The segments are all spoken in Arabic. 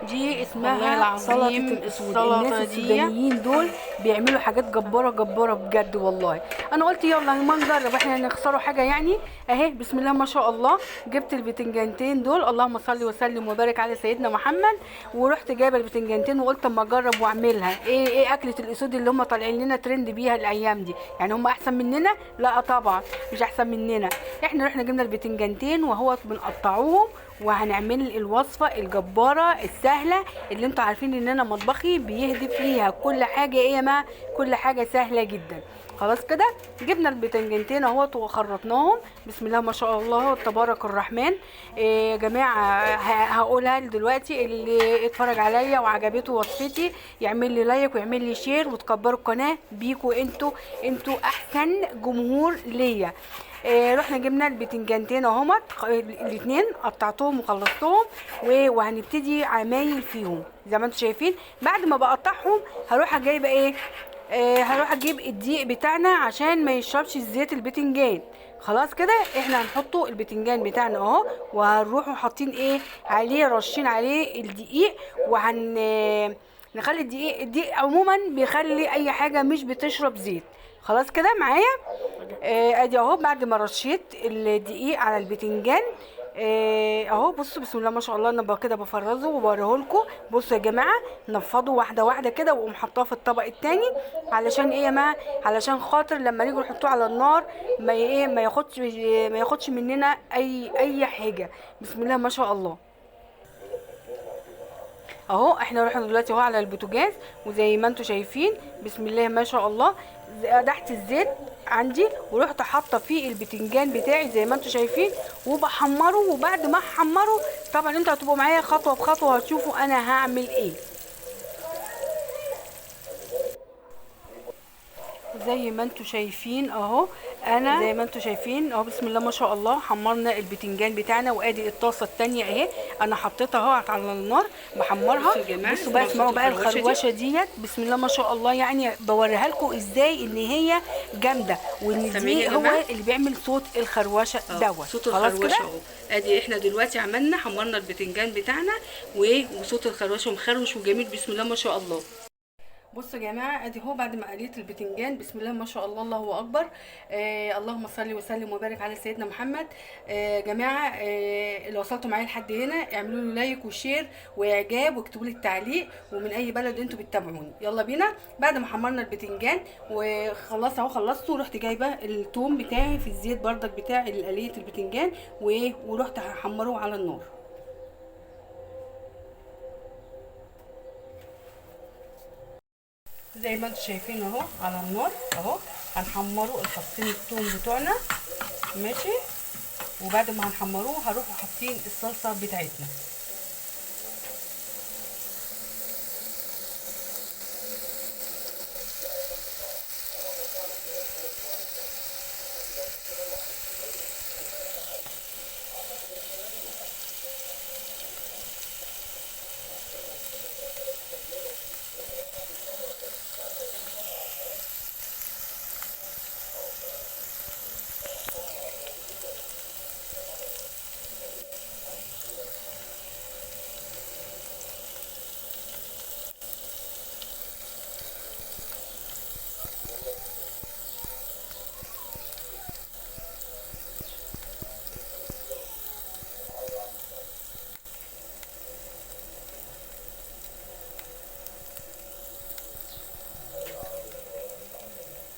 دي والله اسمها سلطة العظيم الاسود. الناس السلطة دي. السودانيين دول بيعملوا حاجات جبارة جبارة بجد والله. انا قلت يلا ما نجرب، احنا نخسروا حاجة يعني. اهي بسم الله ما شاء الله، جبت البتنجانتين دول، اللهم صل وسلم وبارك على سيدنا محمد. ورحت جايبه البتنجانتين وقلت اما اجرب واعملها. ايه اكلة الاسود اللي هم طالعين لنا ترند بيها الايام دي؟ يعني هم احسن مننا؟ لا طبعا مش احسن مننا. احنا رحنا جبنا البتنجانتين وهو بنقطعوهم، وهنعمل الوصفة الجبارة السهلة اللي انتوا عارفين ان انا مطبخي بيهدف ليها كل حاجة. ايه ما كل حاجة سهلة جدا. خلاص كده جبنا البتنجانتين اهوت وخرطناهم. بسم الله ما شاء الله تبارك الرحمن. إيه يا جماعة، هقولها دلوقتي. اللي اتفرج عليا وعجبته وصفتي يعمل لي لايك ويعمل لي شير وتكبروا القناة بيكوا انتوا احسن جمهور ليا. رحنا جبنا البتنجانتين اهمت الاتنين، قطعتهم وخلصتهم وهنبتدي عمايل فيهم زي ما انتم شايفين. بعد ما بقطعهم هروح جايبه ايه، هروح اجيب الدقيق بتاعنا عشان ما يشربش زيت البتنجان. خلاص كده احنا هنحطه البتنجان بتاعنا اهو، وهنروحوا حاطين ايه عليه، رشين عليه الدقيق. نخلي الدقيق عموما بيخلي اي حاجه مش بتشرب زيت. خلاص كده معايا. ادي اهو بعد ما رشيت الدقيق على البتنجان. اهو بصوا بسم الله ما شاء الله، انا كده بفرزه وبوريه لكم. بصوا يا جماعه، نفضوا واحده واحده كده واقوم حطاه في الطبق التاني. علشان ايه يا ما، علشان خاطر لما نيجي نحطوه على النار ما ياخدش مننا اي حاجه. بسم الله ما شاء الله. اهو احنا رحنا دلوقتي اهو على البوتاجاز، وزي ما انتم شايفين بسم الله ما شاء الله قدحت الزيت عندي ورحت حاطه فيه البتنجان بتاعي زي ما انتم شايفين وبحمره. وبعد ما احمره طبعا انتوا هتبقوا معايا خطوه بخطوه هتشوفوا انا هعمل ايه. زي ما انتوا شايفين اهو، انا زي ما انتوا شايفين اهو بسم الله ما شاء الله حمرنا البتنجان بتاعنا. وادي الطاسه التانية اهي انا حطيتها اهو على النار بحمرها. بصوا يا جماعة، بصوا بقى اسمعوا بقى الخروشه ديت بسم الله ما شاء الله. يعني بوريها لكم ازاي ان هي جامده، وان سامعين دي يا هو جماعة؟ اللي بيعمل صوت الخروشه دوت. صوت خلاص كده الخروشه اهو. ادي احنا دلوقتي عملنا حمرنا البتنجان بتاعنا وصوت الخروشه مخروش وجميل بسم الله ما شاء الله. بصوا يا جماعه، ادي هو بعد ما قليت البتنجان بسم الله ما شاء الله الله اكبر. اللهم صل وسلم وبارك على سيدنا محمد. جماعه، اللي وصلتوا معايا لحد هنا اعملوا لي لايك وشير واعجاب واكتبوا لي التعليق، ومن اي بلد انتوا بتتابعوني. يلا بينا. بعد ما حمرنا البتنجان وخلاص اهو خلصته، رحت جايبه الثوم بتاعي في الزيت بردك بتاع اللي قليت البتنجان ورحت هحمره على النار. زي ما انتم شايفين اهو على النار اهو هنحمره الفصين الثوم بتوعنا ماشي. وبعد ما هنحمروه هروح حاطين الصلصه بتاعتنا.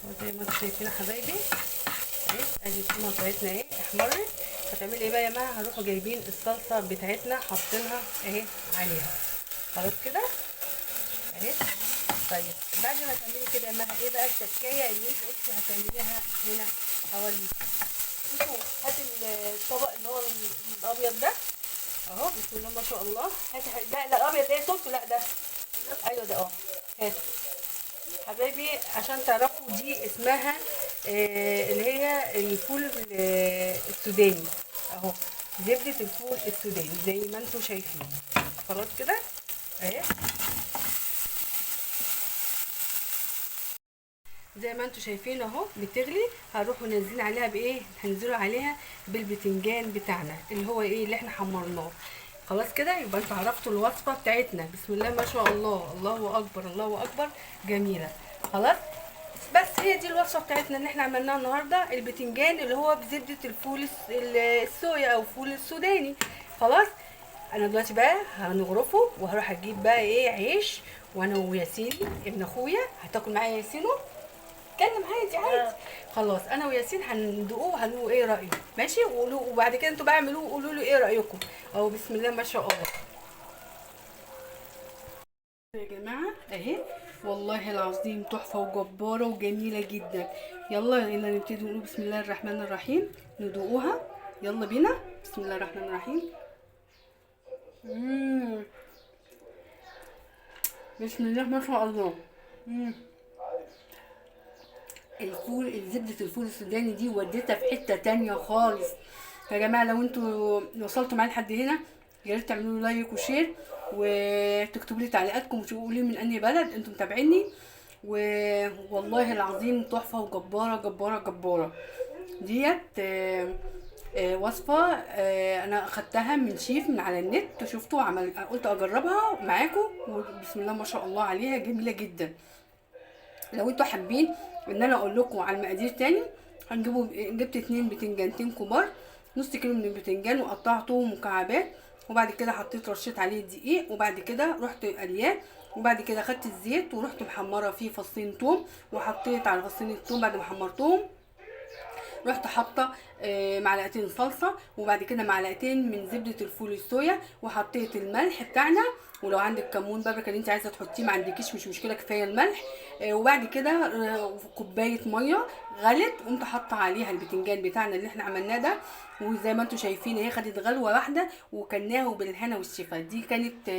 وزي ما انتم شايفين يا حبايبي اهي ادي التومه بتاعتنا اهي احمرت. هتعملي ايه بقى يا جماعه، هنروحوا جايبين الصلصه بتاعتنا حاطينها اهي عليها. خلاص كده اهي. طيب بعد ما تعملي كده يا جماعه ايه بقى التكايه اللي انت قلتي هتعمليها هنا؟ هوريكي. شوفوا هات الطبق اللي هو الابيض ده اهو بسم الله ما شاء الله. هات لا الابيض ده صوته لا ده ايوه ده اه. هات حبايبي عشان تعرفوا دي اسمها اللي هي الفول السوداني اهو. زبدة الفول السوداني زي ما انتم شايفين. خلاص كده اهي زي ما انتم شايفين اهو بتغلي. هنروحوا نازلين عليها بايه، هننزلوا عليها بالبتنجان بتاعنا اللي هو ايه اللي احنا حمرناه. خلاص كده يبقى انتوا عرفتوا الوصفه بتاعتنا. بسم الله ما شاء الله، الله اكبر الله اكبر، جميله. خلاص، بس هي دي الوصفه بتاعتنا اللي احنا عملناها النهارده، البتنجان اللي هو بزبده الفول الصويا او الفول السوداني. خلاص، انا دلوقتي بقى هنغرفه وهروح اجيب بقى ايه عيش، وانا وياسين ابن اخويا هتاكل معايا ياسينو، اتكلم عادي عادي. خلاص انا وياسين هندوقوه وهنقول ايه رايه، ماشي؟ وقولوا، وبعد كده انتوا بقى اعملوه وقولوا له ايه رايكم. اهو بسم الله ما شاء الله يا جماعه اهي، والله العظيم تحفه وجباره وجميله جدا. يلا يلا نبتدي نقول بسم الله الرحمن الرحيم، ندوقوها. يلا بينا، بسم الله الرحمن الرحيم. بسم الله ما شاء الله. الفول، زبدة الفول السوداني دي وديتها في حتة تانية خالص. يا جماعة لو انتوا وصلتوا معايا لحد هنا، يا ريت تعملوا لايك وشير وتكتبوا لي تعليقاتكم وتقولوا لي من انهي بلد انتوا متابعيني. والله العظيم تحفة وجبارة جبارة جبارة. ديت وصفة انا اخدتها من شيف من على النت وشفته وعمل، قلت اجربها معاكم، وبسم الله ما شاء الله عليها جميلة جدا. لو انتوا حابين ان انا اقول لكم على المقادير تاني، جبت 2 بتنجانتين كبار، نص كيلو من البتنجان وقطعتهم مكعبات، وبعد كده حطيت رشيت عليه دقيق، وبعد كده رحت قلياه، وبعد كده خدت الزيت ورحت محمره فيه فصين توم، وحطيت على فصين التوم بعد ما حمرتهم رحت حاطه معلقتين صلصه، وبعد كده معلقتين من زبده الفول الصويا، وحطيت الملح بتاعنا، ولو عندك كمون بابريكا اللي انت عايزه تحطيه ما عندكيش مش مشكله، كفايه الملح. وبعد كده كوبايه ميه غلت، قمت حاطه عليها البتنجان بتاعنا اللي احنا عملناه ده، وزي ما انتم شايفين اهي خدت غلوه واحده وكلناه بالهنا والشفا. دي كانت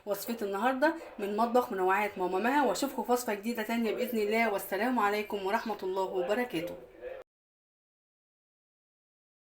وصفتي النهارده من مطبخ منوعات ماما مها، واشوفكم في وصفه جديده تانية باذن الله، والسلام عليكم ورحمه الله وبركاته.